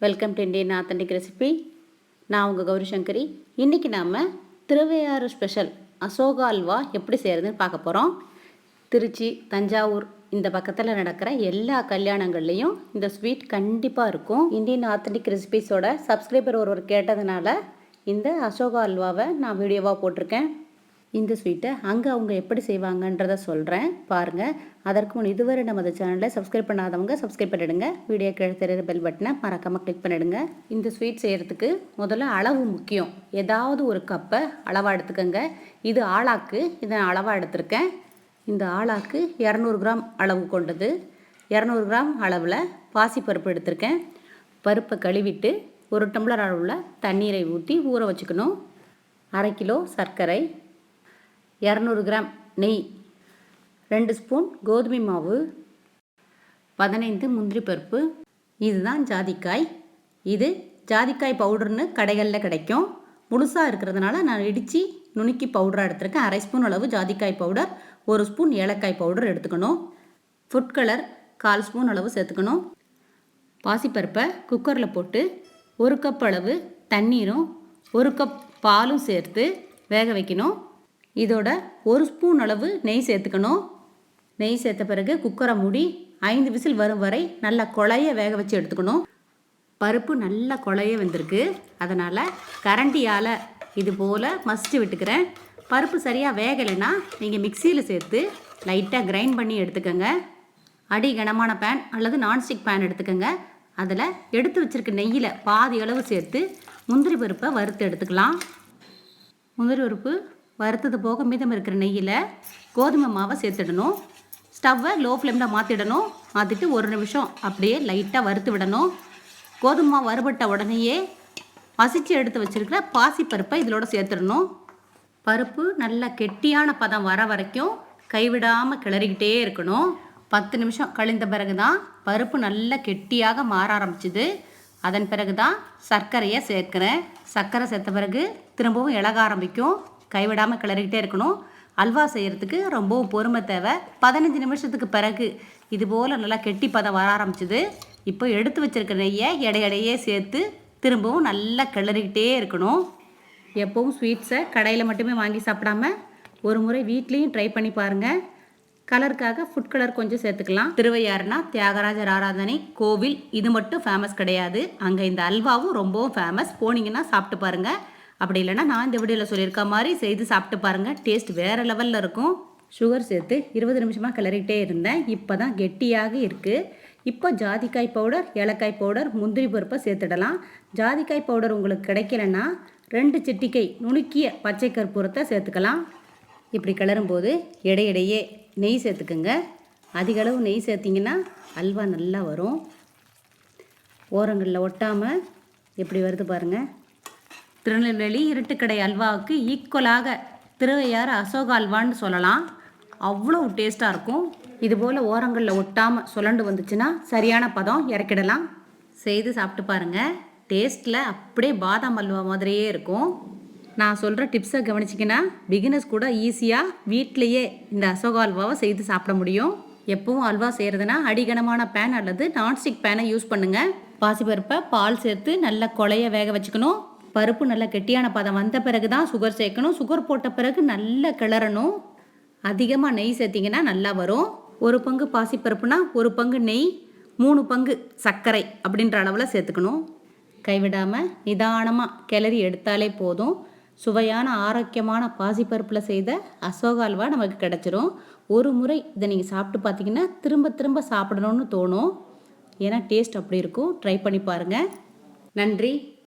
Welcome to Indian authentic recipe. நான் உங்கள் கௌரி சங்கரி. இன்றைக்கி நாம் திருவையாறு ஸ்பெஷல் அசோகா அல்வா எப்படி செய்கிறதுன்னு பார்க்க போகிறோம். திருச்சி, தஞ்சாவூர் இந்த பக்கத்தில் நடக்கிற எல்லா கல்யாணங்கள்லேயும் இந்த ஸ்வீட் கண்டிப்பாக இருக்கும். இந்தியன் ஆத்தென்டிக் ரெசிபிஸோட சப்ஸ்கிரைபர் ஒருவர் கேட்டதுனால இந்த அசோகா அல்வாவை நான் வீடியோவாக போட்டிருக்கேன். இந்த ஸ்வீட்டை அங்கே அவங்க எப்படி செய்வாங்கன்றதை சொல்கிறேன் பாருங்கள். அதற்கு முன் இதுவரை நமது சேனலில் சப்ஸ்கிரைப் பண்ணாதவங்க சப்ஸ்கிரைப் பண்ணிவிடுங்க. வீடியோ கீழே தெரியுற பெல் பட்டனை மறக்காமல் கிளிக் பண்ணிவிடுங்க. இந்த ஸ்வீட் செய்கிறதுக்கு முதல்ல அளவு முக்கியம். ஏதாவது ஒரு கப்பை அளவாக எடுத்துக்கோங்க. இது ஆளாக்கு, இதை நான் அளவாக எடுத்திருக்கேன். இந்த ஆளாக்கு 200 கிராம் அளவு கொண்டது. 200 கிராம் அளவில் பாசிப்பருப்பு எடுத்திருக்கேன். பருப்பை கழுவிட்டு 1 டம்ளர் அளவில் தண்ணீரை ஊற்றி ஊற வச்சுக்கணும். 1/2 கிலோ சர்க்கரை, 200 கிராம் நெய், 2 ஸ்பூன் கோதுமை மாவு, 15 முந்திரி பருப்பு. இதுதான் ஜாதிக்காய். இது ஜாதிக்காய் பவுடர்னு கடைகளில் கிடைக்கும். முழுசாக இருக்கிறதுனால நான் இடித்து நுணுக்கி பவுடராக எடுத்துருக்கேன். 1/2 ஸ்பூன் அளவு ஜாதிக்காய் பவுடர், 1 ஸ்பூன் ஏலக்காய் பவுடர் எடுத்துக்கணும். ஃபுட் கலர் 1/4 ஸ்பூன் அளவு சேர்த்துக்கணும். பாசிப்பருப்பை குக்கரில் போட்டு 1 கப் அளவு தண்ணீரும் 1 கப் பாலும் சேர்த்து வேக வைக்கணும். இதோட 1 ஸ்பூன் அளவு நெய் சேர்த்துக்கணும். நெய் சேர்த்த பிறகு குக்கரை மூடி 5 விசில் வரும் வரை நல்லா குழைய வேக வச்சு எடுத்துக்கணும். பருப்பு நல்லா குழைய வந்திருக்கு. அதனால் கரண்டியால் இது போல் மசிச்சு விட்டுக்கிறேன். பருப்பு சரியாக வேகலைன்னா நீங்கள் மிக்சியில் சேர்த்து லைட்டாக கிரைண்ட் பண்ணி எடுத்துக்கோங்க. அடி கனமான பேன் அல்லது நான்ஸ்டிக் பேன் எடுத்துக்கோங்க. அதில் எடுத்து வச்சுருக்க நெய்யில் பாதி அளவு சேர்த்து முந்திரி பருப்பை வறுத்து எடுத்துக்கலாம். முந்திரி பருப்பு வறுத்தது போக மீதம் இருக்கிற நெய்யில் கோதுமை மாவை சேர்த்துடணும். ஸ்டவ்வை லோ ஃப்ளேமில் மாற்றிடணும். மாற்றிட்டு 1 நிமிஷம் அப்படியே லைட்டாக வறுத்து விடணும். கோதுமை மாவு வறுபட்ட உடனேயே மசிச்சு எடுத்து வச்சுருக்கிற பாசிப்பருப்பை இதோட சேர்த்துடணும். பருப்பு நல்லா கெட்டியான பதம் வர வரைக்கும் கைவிடாமல் கிளறிக்கிட்டே இருக்கணும். 10 நிமிஷம் கழிந்த பிறகு தான் பருப்பு நல்லா கெட்டியாக மாற ஆரம்பிச்சுது. அதன் பிறகு தான் சர்க்கரையை சேர்க்குறேன். சர்க்கரை சேர்த்த பிறகு திரும்பவும் இளக ஆரம்பிக்கும். கைவிடாமல் கிளறிக்கிட்டே இருக்கணும். அல்வா செய்கிறதுக்கு ரொம்பவும் பொறுமை தேவை. 15 நிமிஷத்துக்கு பிறகு இதுபோல் நல்லா கெட்டி பதம் வர ஆரம்பிச்சுது. இப்போ எடுத்து வச்சுருக்க நெய்யை இடையிடையே சேர்த்து திரும்பவும் நல்லா கிளறிக்கிட்டே இருக்கணும். எப்போவும் ஸ்வீட்ஸை கடையில் மட்டுமே வாங்கி சாப்பிடாம ஒரு முறை வீட்லேயும் ட்ரை பண்ணி பாருங்கள். கலருக்காக ஃபுட் கலர் கொஞ்சம் சேர்த்துக்கலாம். திருவையாறுனா தியாகராஜர் ஆராதனை கோவில், இது மட்டும் ஃபேமஸ் கிடையாது. அங்கே இந்த அல்வாவும் ரொம்பவும் ஃபேமஸ். போனீங்கன்னா சாப்பிட்டு பாருங்கள். அப்படி இல்லைனா நான் இந்த வீடியோவில் சொல்லியிருக்க மாதிரி செய்து சாப்பிட்டு பாருங்கள். டேஸ்ட் வேறு லெவலில் இருக்கும். சுகர் சேர்த்து 20 நிமிஷமாக கிளறிக்கிட்டே இருந்தேன். இப்போ தான் கெட்டியாக இருக்குது. இப்போ ஜாதிக்காய் பவுடர், ஏலக்காய் பவுடர், முந்திரி பருப்பை சேர்த்துடலாம். ஜாதிக்காய் பவுடர் உங்களுக்கு கிடைக்கலன்னா 2 சிட்டிகை நுணுக்கிய பச்சை கற்பூரத்தை சேர்த்துக்கலாம். இப்படி கிளறும்போது இடையிடையே நெய் சேர்த்துக்குங்க. அதிகளவு நெய் சேர்த்திங்கன்னா அல்வா நல்லா வரும். ஓரங்களில் ஒட்டாமல் எப்படி வருது பாருங்கள். திருநெல்வேலி இருட்டுக்கடை அல்வாவுக்கு ஈக்குவலாக திருவையாறு அசோகா அல்வான்னு சொல்லலாம். அவ்வளோ டேஸ்ட்டாக இருக்கும். இதுபோல் ஓரங்களில் ஒட்டாமல் சுழண்டு வந்துச்சுன்னா சரியான பதம், இறக்கிடலாம். செய்து சாப்பிட்டு பாருங்கள். டேஸ்ட்டில் அப்படியே பாதாம் அல்வா மாதிரியே இருக்கும். நான் சொல்கிற டிப்ஸை கவனிச்சிங்கன்னா பிகினர்ஸ் கூட ஈஸியாக வீட்டிலையே இந்த அசோகா அல்வாவை செய்து சாப்பிட முடியும். எப்பவும் அல்வா செய்கிறதுனா அடிகனமான பேன் அல்லது நான்ஸ்டிக் பேனை யூஸ் பண்ணுங்கள். பாசிப்பருப்பை பால் சேர்த்து நல்லா குழைய வேக வச்சுக்கணும். பருப்பு நல்லா கெட்டியான பதம் வந்த பிறகு தான் சுகர் சேர்க்கணும். சுகர் போட்ட பிறகு நல்லா கிளறணும். அதிகமாக நெய் சேர்த்திங்கன்னா நல்லா வரும். 1 பங்கு பாசிப்பருப்புனா 1 பங்கு நெய், 3 பங்கு சர்க்கரை அப்படின்ற அளவில் சேர்த்துக்கணும். கைவிடாமல் நிதானமாக கிளறி எடுத்தாலே போதும். சுவையான ஆரோக்கியமான பாசிப்பருப்பில் செய்த அசோகா அல்வா நமக்கு கிடச்சிரும். ஒரு முறை இதை நீங்கள் சாப்பிட்டு பார்த்தீங்கன்னா திரும்ப திரும்ப சாப்பிடணும்னு தோணும். ஏன்னா டேஸ்ட் அப்படி இருக்கும். ட்ரை பண்ணி பாருங்கள். நன்றி.